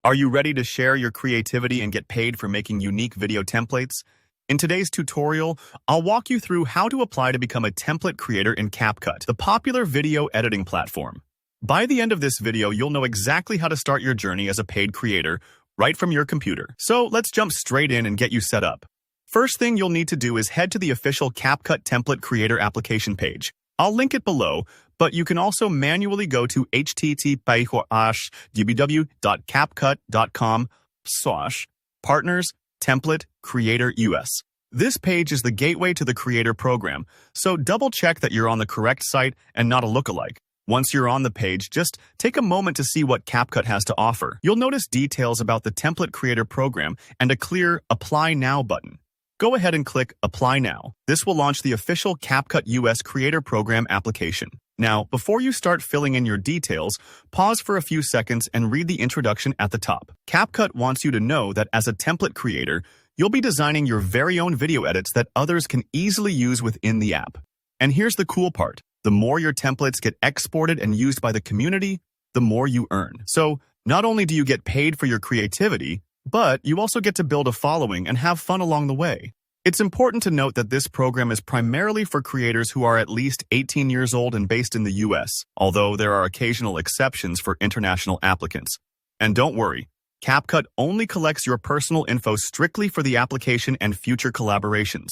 Are you ready to share your creativity and get paid for making unique video templates? In today's tutorial, I'll walk you through how to apply to become a template creator in CapCut, the popular video editing platform. By the end of this video, you'll know exactly how to start your journey as a paid creator right from your computer. So let's jump straight in and get you set up. First thing you'll need to do is head to the official CapCut template creator application page. I'll link it below, but you can also manually go to http://www.capcut.com/partners template creator US. This page is the gateway to the creator program, so double check that you're on the correct site and not a lookalike. Once you're on the page, just take a moment to see what CapCut has to offer. You'll notice details about the template creator program and a clear Apply Now button. Go ahead and click Apply Now. This will launch the official CapCut US Creator Program application. Now, before you start filling in your details, pause for a few seconds and read the introduction at the top. CapCut wants you to know that as a template creator, you'll be designing your very own video edits that others can easily use within the app. And here's the cool part. The more your templates get exported and used by the community, the more you earn. So, not only do you get paid for your creativity, but you also get to build a following and have fun along the way. It's important to note that this program is primarily for creators who are at least 18 years old and based in the US, although there are occasional exceptions for international applicants. And don't worry, CapCut only collects your personal info strictly for the application and future collaborations.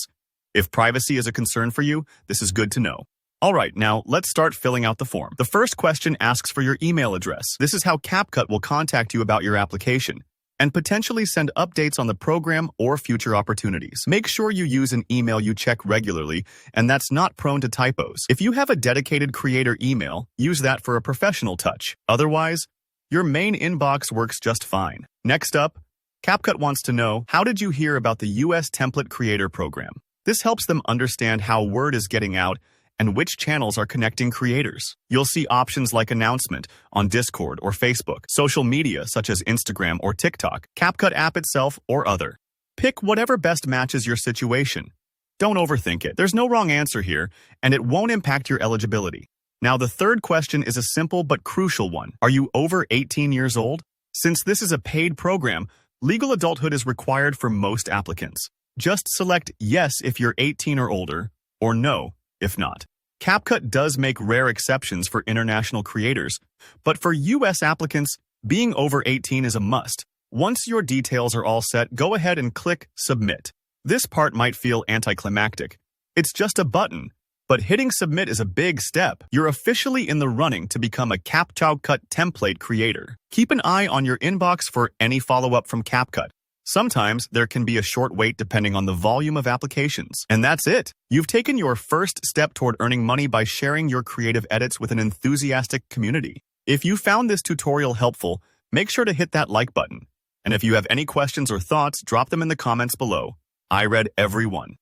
If privacy is a concern for you, this is good to know. Alright, now let's start filling out the form. The first question asks for your email address. This is how CapCut will contact you about your application and potentially send updates on the program or future opportunities. Make sure you use an email you check regularly and that's not prone to typos. If you have a dedicated creator email, use that for a professional touch. Otherwise, your main inbox works just fine. Next up, CapCut wants to know, how did you hear about the US Template Creator Program? This helps them understand how word is getting out and which channels are connecting creators. You'll see options like announcement on Discord or Facebook, social media such as Instagram or TikTok, CapCut app itself, or other. Pick whatever best matches your situation. Don't overthink it. There's no wrong answer here, and it won't impact your eligibility. Now, the third question is a simple but crucial one. Are you over 18 years old? Since this is a paid program, legal adulthood is required for most applicants. Just select yes if you're 18 or older, or no if not. CapCut does make rare exceptions for international creators, but for US applicants, being over 18 is a must. Once your details are all set, go ahead and click Submit. This part might feel anticlimactic. It's just a button, but hitting Submit is a big step. You're officially in the running to become a CapCut template creator. Keep an eye on your inbox for any follow-up from CapCut. Sometimes there can be a short wait depending on the volume of applications. And that's it. You've taken your first step toward earning money by sharing your creative edits with an enthusiastic community. If you found this tutorial helpful, make sure to hit that like button. And if you have any questions or thoughts, drop them in the comments below. I read every one.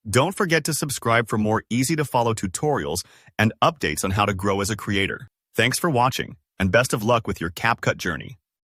Don't forget to subscribe for more easy-to-follow tutorials and updates on how to grow as a creator. Thanks for watching, and best of luck with your CapCut journey.